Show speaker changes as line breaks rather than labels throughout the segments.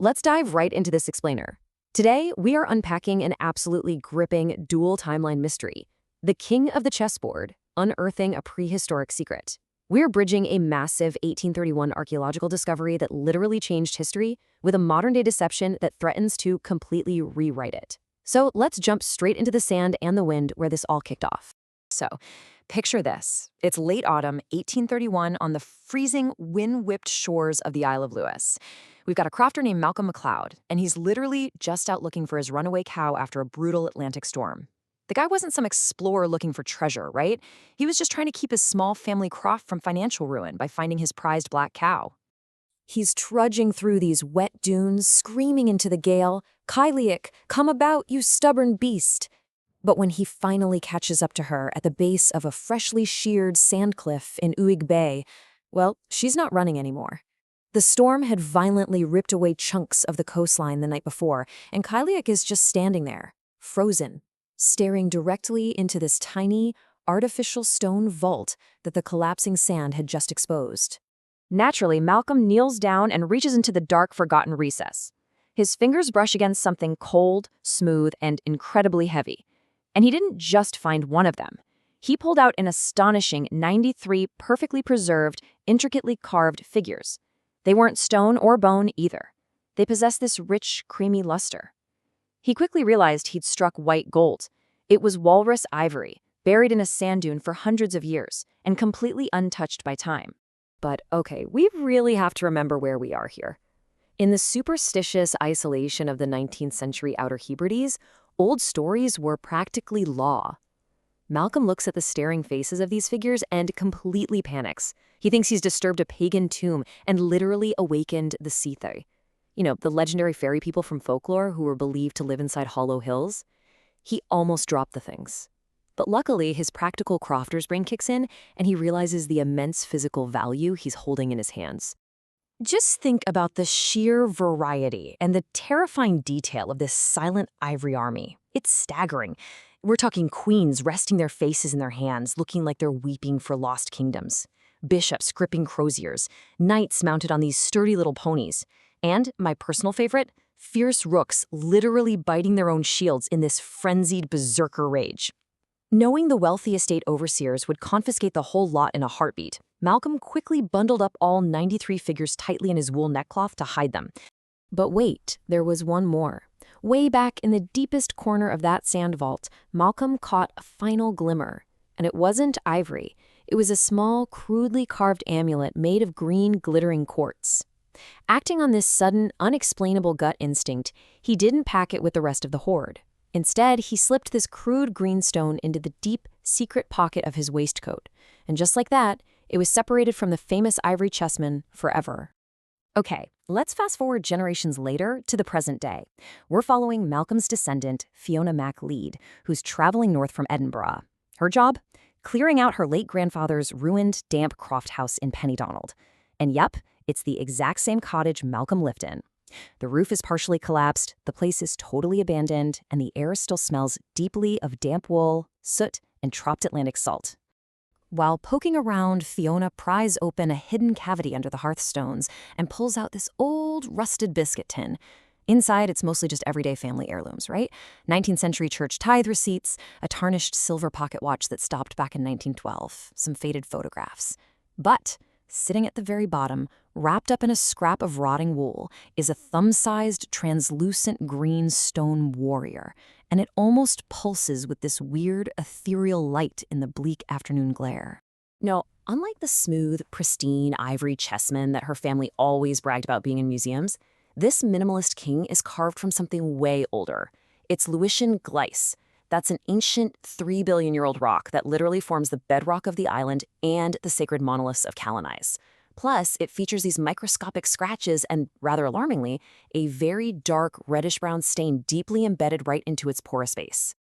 let's dive right into this explainer. Today, we are unpacking an absolutely gripping dual timeline mystery, the king of the chessboard, unearthing a prehistoric secret. We're bridging a massive 1831 archaeological discovery that literally changed history with a modern-day deception that threatens to completely rewrite it. So let's jump straight into the sand and the wind where this all kicked off. So, picture this. It's late autumn, 1831, on the freezing, wind-whipped shores of the Isle of Lewis. We've got a crofter named Malcolm MacLeod, and he's literally just out looking for his runaway cow after a brutal Atlantic storm. The guy wasn't some explorer looking for treasure, right? He was just trying to keep his small family croft from financial ruin by finding his prized black cow. He's trudging through these wet dunes, screaming into the gale, "Cailleach, come about, you stubborn beast!" But when he finally catches up to her at the base of a freshly sheared sand cliff in Uig Bay, well, she's not running anymore. The storm had violently ripped away chunks of the coastline the night before, and Cailleach is just standing there, frozen, staring directly into this tiny, artificial stone vault that the collapsing sand had just exposed. Naturally, Malcolm kneels down and reaches into the dark, forgotten recess. His fingers brush against something cold, smooth, and incredibly heavy. And he didn't just find one of them. He pulled out an astonishing 93 perfectly preserved, intricately carved figures. They weren't stone or bone either. They possessed this rich, creamy luster. He quickly realized he'd struck white gold. It was walrus ivory, buried in a sand dune for hundreds of years, and completely untouched by time. But okay, we really have to remember where we are here. In the superstitious isolation of the 19th century Outer Hebrides, old stories were practically law. Malcolm looks at the staring faces of these figures and completely panics. He thinks he's disturbed a pagan tomb and literally awakened the Seathai. You know, the legendary fairy people from folklore who were believed to live inside hollow hills. He almost dropped the things. But luckily, his practical crofter's brain kicks in, and he realizes the immense physical value he's holding in his hands. Just think about the sheer variety and the terrifying detail of this silent ivory army. It's staggering. We're talking queens resting their faces in their hands, looking like they're weeping for lost kingdoms. Bishops gripping croziers, knights mounted on these sturdy little ponies. And, my personal favorite, fierce rooks literally biting their own shields in this frenzied berserker rage. Knowing the wealthy estate overseers would confiscate the whole lot in a heartbeat, Malcolm quickly bundled up all 93 figures tightly in his wool neckcloth to hide them. But wait, there was one more. Way back in the deepest corner of that sand vault, Malcolm caught a final glimmer. And it wasn't ivory. It was a small, crudely carved amulet made of green, glittering quartz. Acting on this sudden, unexplainable gut instinct, he didn't pack it with the rest of the hoard. Instead, he slipped this crude green stone into the deep, secret pocket of his waistcoat. And just like that, it was separated from the famous ivory chessmen forever. Okay, let's fast forward generations later to the present day. We're following Malcolm's descendant, Fiona MacLeod, who's traveling north from Edinburgh. Her job? Clearing out her late grandfather's ruined, damp croft house in Pennydonald. And yep, it's the exact same cottage Malcolm lived in. The roof is partially collapsed, the place is totally abandoned, and the air still smells deeply of damp wool, soot, and trapped Atlantic salt. While poking around, Fiona pries open a hidden cavity under the hearthstones and pulls out this old, rusted biscuit tin. Inside, it's mostly just everyday family heirlooms, right? 19th century church tithe receipts, a tarnished silver pocket watch that stopped back in 1912, some faded photographs. But sitting at the very bottom, wrapped up in a scrap of rotting wool, is a thumb-sized, translucent green stone warrior, and it almost pulses with this weird, ethereal light in the bleak afternoon glare. No, unlike the smooth, pristine ivory chessmen that her family always bragged about being in museums, this minimalist king is carved from something way older. It's Lewisian Gneiss. That's an ancient 3 billion-year-old rock that literally forms the bedrock of the island and the sacred monoliths of Calais. Plus, it features these microscopic scratches and, rather alarmingly, a very dark reddish-brown stain deeply embedded right into its porous base.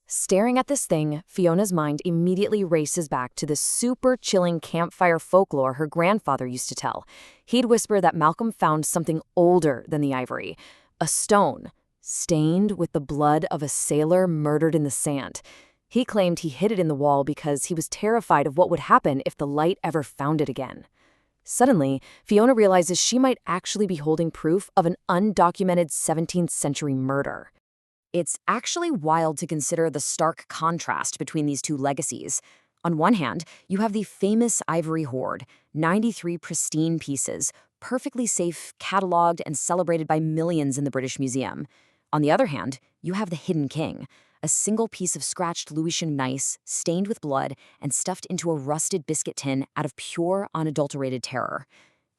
Staring at this thing, Fiona's mind immediately races back to the super chilling campfire folklore her grandfather used to tell. He'd whisper that Malcolm found something older than the ivory, a stone, stained with the blood of a sailor murdered in the sand. He claimed he hid it in the wall because he was terrified of what would happen if the light ever found it again. Suddenly, Fiona realizes she might actually be holding proof of an undocumented 17th century murder. It's actually wild to consider the stark contrast between these two legacies. On one hand, you have the famous ivory hoard, 93 pristine pieces, perfectly safe, catalogued, and celebrated by millions in the British Museum. On the other hand, you have the hidden king, a single piece of scratched Lewisian Gneiss, stained with blood, and stuffed into a rusted biscuit tin out of pure, unadulterated terror.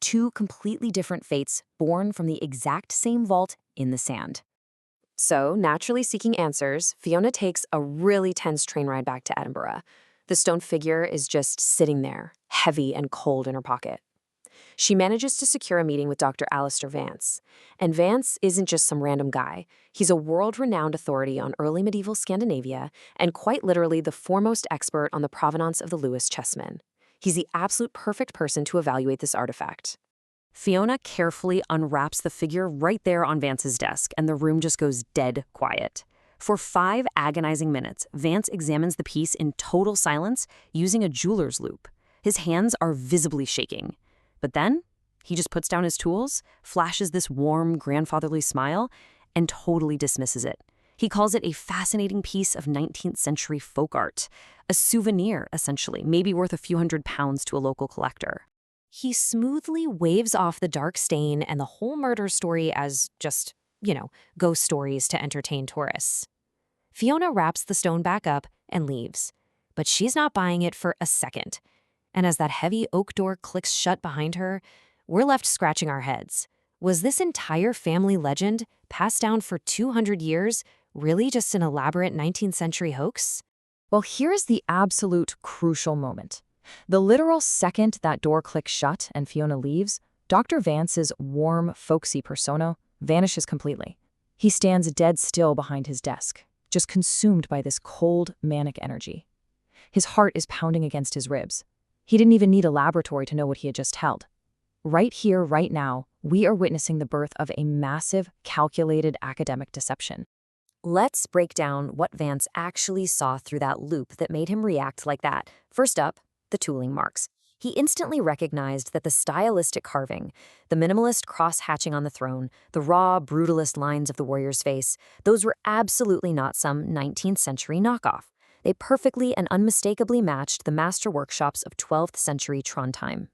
Two completely different fates born from the exact same vault in the sand. So, naturally seeking answers, Fiona takes a really tense train ride back to Edinburgh. The stone figure is just sitting there, heavy and cold in her pocket. She manages to secure a meeting with Dr. Alistair Vance. And Vance isn't just some random guy. He's a world-renowned authority on early medieval Scandinavia and quite literally the foremost expert on the provenance of the Lewis Chessmen. He's the absolute perfect person to evaluate this artifact. Fiona carefully unwraps the figure right there on Vance's desk, and the room just goes dead quiet. For 5 agonizing minutes, Vance examines the piece in total silence using a jeweler's loupe. His hands are visibly shaking. But then, he just puts down his tools, flashes this warm, grandfatherly smile, and totally dismisses it. He calls it a fascinating piece of 19th century folk art. A souvenir, essentially, maybe worth a few £100s to a local collector. He smoothly waves off the dark stain and the whole murder story as just, ghost stories to entertain tourists. Fiona wraps the stone back up and leaves. But she's not buying it for a second. And as that heavy oak door clicks shut behind her, we're left scratching our heads. Was this entire family legend, passed down for 200 years, really just an elaborate 19th century hoax? Well, here's the absolute crucial moment. The literal second that door clicks shut and Fiona leaves, Dr. Vance's warm, folksy persona vanishes completely. He stands dead still behind his desk, just consumed by this cold, manic energy. His heart is pounding against his ribs. He didn't even need a laboratory to know what he had just held. Right here, right now, we are witnessing the birth of a massive, calculated academic deception. Let's break down what Vance actually saw through that loupe that made him react like that. First up, the tooling marks. He instantly recognized that the stylistic carving, the minimalist cross-hatching on the throne, the raw, brutalist lines of the warrior's face, those were absolutely not some 19th century knockoff. They perfectly and unmistakably matched the master workshops of 12th century Trondheim.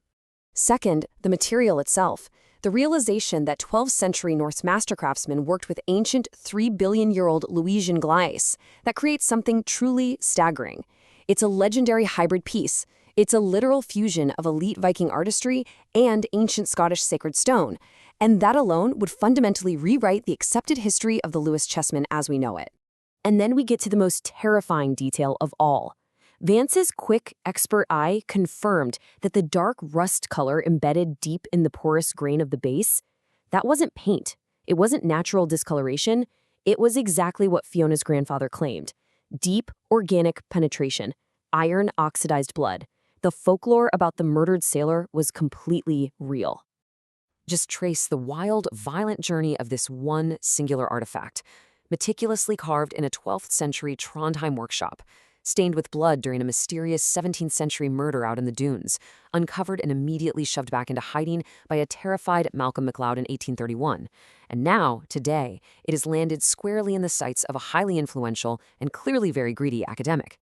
Second, the material itself. The realization that 12th century Norse master craftsmen worked with ancient 3 billion-year-old Lewisian Gneiss. That creates something truly staggering. It's a legendary hybrid piece. It's a literal fusion of elite Viking artistry and ancient Scottish sacred stone. And that alone would fundamentally rewrite the accepted history of the Lewis Chessmen as we know it. And then we get to the most terrifying detail of all. Vance's quick, expert eye confirmed that the dark rust color embedded deep in the porous grain of the base, that wasn't paint. It wasn't natural discoloration. It was exactly what Fiona's grandfather claimed. Deep, organic penetration, iron-oxidized blood. The folklore about the murdered sailor was completely real. Just trace the wild, violent journey of this one singular artifact, meticulously carved in a 12th century Trondheim workshop, stained with blood during a mysterious 17th century murder out in the dunes, uncovered and immediately shoved back into hiding by a terrified Malcolm MacLeod in 1831. And now, today, it has landed squarely in the sights of a highly influential and clearly very greedy academic.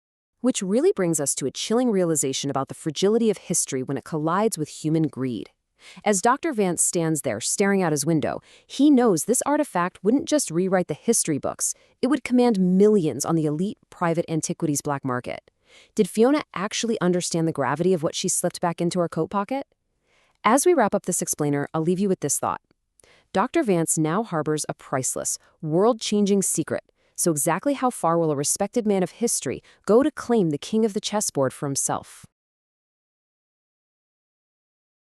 Which really brings us to a chilling realization about the fragility of history when it collides with human greed. As Dr. Vance stands there staring out his window, he knows this artifact wouldn't just rewrite the history books, it would command millions on the elite private antiquities black market. Did Fiona actually understand the gravity of what she slipped back into her coat pocket? As we wrap up this explainer, I'll leave you with this thought. Dr. Vance now harbors a priceless, world-changing secret. So exactly how far will a respected man of history go to claim the king of the chessboard for himself?